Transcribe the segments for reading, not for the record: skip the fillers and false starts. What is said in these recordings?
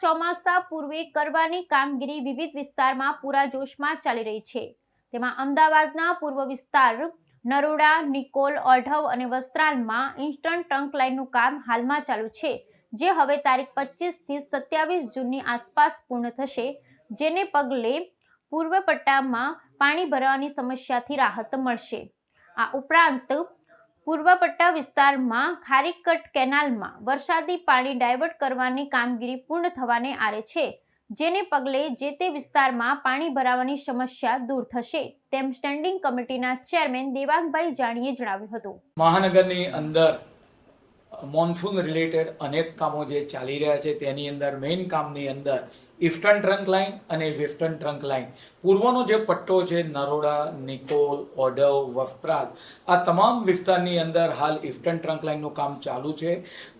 ચોમાસા પૂર્વે કરવાની કામગીરી વિવિધ વિસ્તારમાં પૂરા જોશમાં ચાલી રહી છે। તેમાં અમદાવાદના પૂર્વ વિસ્તાર નરોડા, નિકોલ, ઓઢવ અને વસ્ત્રાલમાં ઇન્સ્ટન્ટ ટ્રંક લાઇનનું કામ હાલમાં ચાલુ છે, જે હવે તારીખ 25 થી 27 જૂનની આસપાસ પૂર્ણ થશે, જેને પગલે પૂર્વ પટ્ટામાં પાણી ભરાવાની સમસ્યાથી રાહત મળશે। આ ઉપરાંત પૂર્વ પટ્ટા વિસ્તારમાં ખારીકટ કેનાલમાં વરસાદી પાણી ડાયવર્ટ કરવાની કામગીરી પૂર્ણ થવાને આરે છે, જેને પગલે જે તે વિસ્તારમાં પાણી ભરાવાની સમસ્યા દૂર થશે, તેમ સ્ટેન્ડિંગ કમિટીના ચેરમેન દેવાંગભાઈ જાણીએ જણાવ્યું હતું। મહાનગરની અંદર મોન્સૂન રિલેટેડ અનેક કામો જે ચાલી રહ્યા છે તેની અંદર મેઇન કામની અંદર ઈસ્ટર્ન ટ્રંક લાઇન અને વેસ્ટર્ન ટ્રંક લાઇન પૂર્વનો જે પટ્ટો છે નરોડા, નિકોલ, ઓઢવ, વસ્ત્રાલ આ તમામ વિસ્તારની અંદર હાલ ઈસ્ટર્ન ટ્રંક લાઇનનું કામ ચાલુ છે।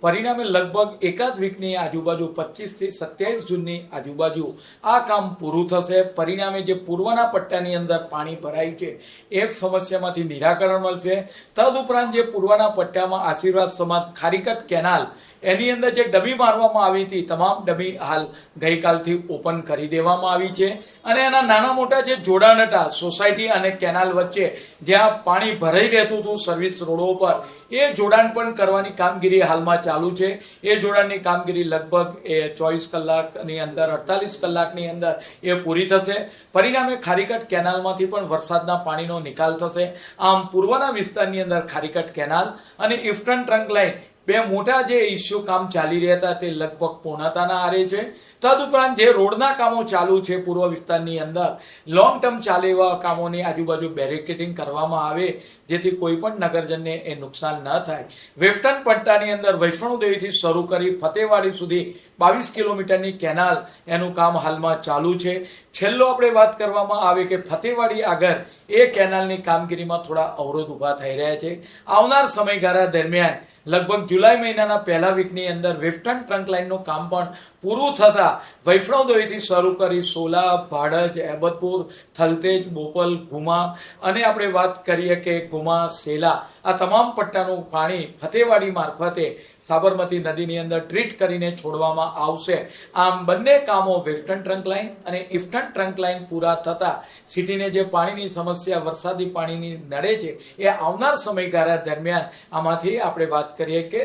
પરિણામે લગભગ એકાદ વીકની આજુબાજુ 25 થી 27 જૂનની આજુબાજુ આ કામ પૂરું થશે। પરિણામે જે પૂર્વના પટ્ટાની અંદર પાણી ભરાય છે એ સમસ્યામાંથી નિરાકરણ મળશે। તદુપરાંત જે પૂર્વના પટ્ટામાં આશીર્વાદ સમાજ ખારીકટ કેનાલ એની અંદર જે ડબી મારવામાં આવી હતી તમામ ડબી હાલ ગઈકાલથી ઓપન કરી દેવામાં આવી છે અને એના નાના મોટા જે જોડાણ હતા સોસાયટી અને કેનાલ વચ્ચે જ્યાં પાણી ભરાઈ રહેતું હતું સર્વિસ રોડો પર એ જોડાણ પણ કરવાની કામગીરી હાલમાં ચાલુ છે। એ જોડાણની કામગીરી લગભગ 24 કલાકની અંદર 48 કલાકની અંદર એ પૂરી થશે। પરિણામે ખારીકટ કેનાલમાંથી પણ વરસાદના પાણીનો નિકાલ થશે। આમ પૂર્વના વિસ્તારની અંદર ખારીકટ કેનાલ અને ઈસ્ટર્ન ટ્રંક લાઇન બે મોટા જે ઇસ્યુ કામ ચાલી રહ્યા હતા તે લગભગ પૂર્ણતાના આરે છે। તદુપરાંત જે રોડના કામો ચાલુ છે પૂર્વ વિસ્તારની અંદર લોંગ ટર્મ ચાલે એવા કામોની આજુબાજુ બેરિકેડિંગ કરવામાં આવે જેથી કોઈ પણ નગરજનને એ નુકસાન ન થાય। વેસ્ટર્ન પટ્ટાની અંદર વૈષ્ણોદેવીથી શરૂ કરી ફતેવાડી સુધી 22 કિલોમીટરની કેનાલ એનું કામ હાલમાં ચાલુ છે। છેલ્લો આપણે વાત કરવામાં આવે કે ફતેવાડી આગળ એ કેનાલની કામગીરીમાં થોડા અવરોધ ઊભા થઈ રહ્યા છે। આવનાર સમયગાળા દરમિયાન લગભગ જુલાઈ મહિનાના પહેલા વીકની અંદર વેસ્ટર્ન ટ્રંક લાઇનનું કામ પણ પૂરું થતા વૈષ્ણોદેવીથી શરૂ કરી સોલા, ભાડજ, એબતપુર, થલતેજ, બોપલ, ગુમા અને આપણે વાત કરીએ કે ગુમા, સેલા આ તમામ પટ્ટાનું પાણી ફતેવાડી મારફતે સાબરમતી નદીની અંદર ટ્રીટ કરીને છોડવામાં આવશે। આમ બંને કામો વેસ્ટર્ન ટ્રંક લાઇન અને ઈસ્ટર્ન ટ્રંક લાઇન પૂરા થતા સિટીને જે પાણીની સમસ્યા વરસાદી પાણીની નડે છે એ આવનાર સમયગાળા દરમિયાન આમાંથી આપણે વાત કરીએ કે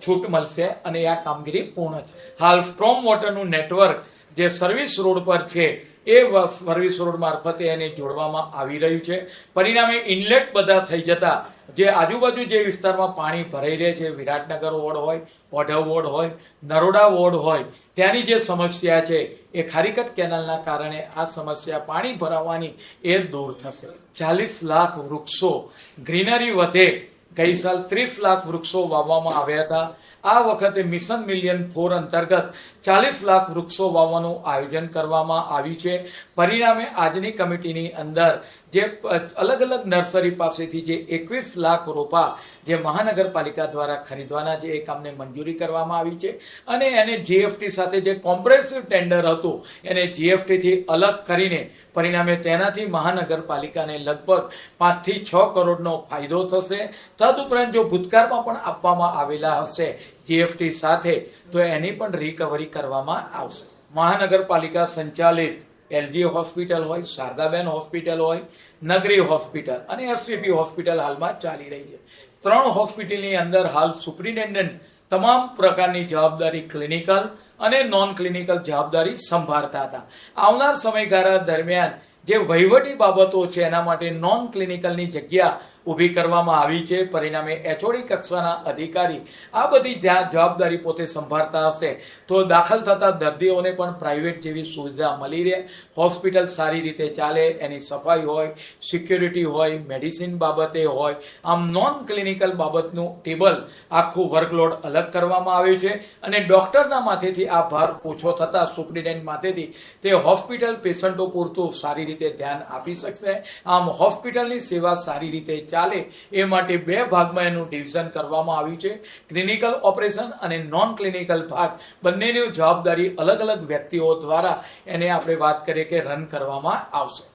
છૂટ મળશે અને આ કામગીરી પૂર્ણ થશે। હાલ સ્ટ્રોમ વોટરનું નેટવર્ક જે સર્વિસ રોડ પર છે એ સર્વિસ રોડ મારફતે એને જોડવામાં આવી રહ્યું છે। પરિણામે ઇનલેટ બધા થઈ જતા જે આજુબાજુ જે વિસ્તારમાં પાણી ભરાઈ રહે છે વિરાટનગર વોર્ડ હોય, ઓઢવ વોર્ડ હોય, નરોડા વોર્ડ હોય ત્યાંની જે સમસ્યા છે એ ખારીકટ કેનાલના કારણે આ સમસ્યા પાણી ભરાવાની એ દૂર થશે। 40 લાખ વૃક્ષો ગ્રીનરી વધે ગઈ સાલ 30 લાખ વૃક્ષો વાવવામાં આવ્યા હતા। આ વખતે મિશન મિલિયન 4 અંતર્ગત 40 લાખ વૃક્ષો વાવવાનું આયોજન કરવામાં આવ્યું છે। પરિણામે આજની કમિટીની અંદર જે અલગ અલગ નર્સરી પાસેથી જે 21 લાખ રોપા જે મહાનગરપાલિકા દ્વારા ખરીદવાના છે એ કામને મંજૂરી કરવામાં આવી છે અને એને જીએફટી સાથે જે કોમ્પ્રેહેન્સિવ ટેન્ડર હતું એને જીએફટીથી અલગ કરીને પરિણામે તેનાથી મહાનગરપાલિકાને લગભગ 5 થી 6 કરોડનો ફાયદો થશે। તદુપરાંત જો ભૂતકાળમાં પણ આપવામાં આવેલા હશે જીએફટી સાથે તો એની પણ રિકવરી કરવામાં આવશે। મહાનગરપાલિકા સંચાલિત એલજી હોસ્પિટલ હોય, શારદાબેન હોસ્પિટલ હોય, નગરી હોસ્પિટલ અને એસવીપી હોસ્પિટલ હાલમાં ચાલી રહી છે। 3 હોસ્પિટલની અંદર હાલ સુપ્રિન્ટેન્ડન્ટ તમામ પ્રકારની જવાબદારી ક્લિનિકલ અને નોન ક્લિનિકલ જવાબદારી સંભાળતા હતા। આવનાર સમયગાળા દરમિયાન જે વહીવટી બાબતો છે એના માટે નોન ક્લિનિકલની જગ્યા ઊભી કરવામાં આવી છે। પરિણામે એચઓડી કક્ષાના અધિકારી આ બધી જવાબદારી પોતે સંભાળતા હશે તો દાખલ થતા દર્દીઓને પણ પ્રાઇવેટ જેવી સુવિધા મળી રહે, હોસ્પિટલ સારી રીતે ચાલે, એની સફાઈ હોય, સિક્યુરિટી હોય, મેડિસિન બાબતે હોય। આમ નોન ક્લિનિકલ બાબતનું ટેબલ આખું વર્કલોડ અલગ કરવામાં આવ્યું છે અને ડોક્ટરના માથેથી આ ભાર ઓછો થતા સુપ્રિન્ટેન્ડન્ટ માથેથી તે હોસ્પિટલ પેશન્ટો પૂરતું સારી રીતે ધ્યાન આપી શકશે। આમ હોસ્પિટલની સેવા સારી રીતે ચાલે એ માટે 2 ભાગમાં એનું ડિવિઝન કરવામાં આવ્યું છે। ક્લિનિકલ ઓપરેશન અને નોન ક્લિનિકલ ભાગ બંનેની જવાબદારી અલગ અલગ વ્યક્તિઓ દ્વારા એને આપણે વાત કરીએ કે રન કરવામાં આવશે।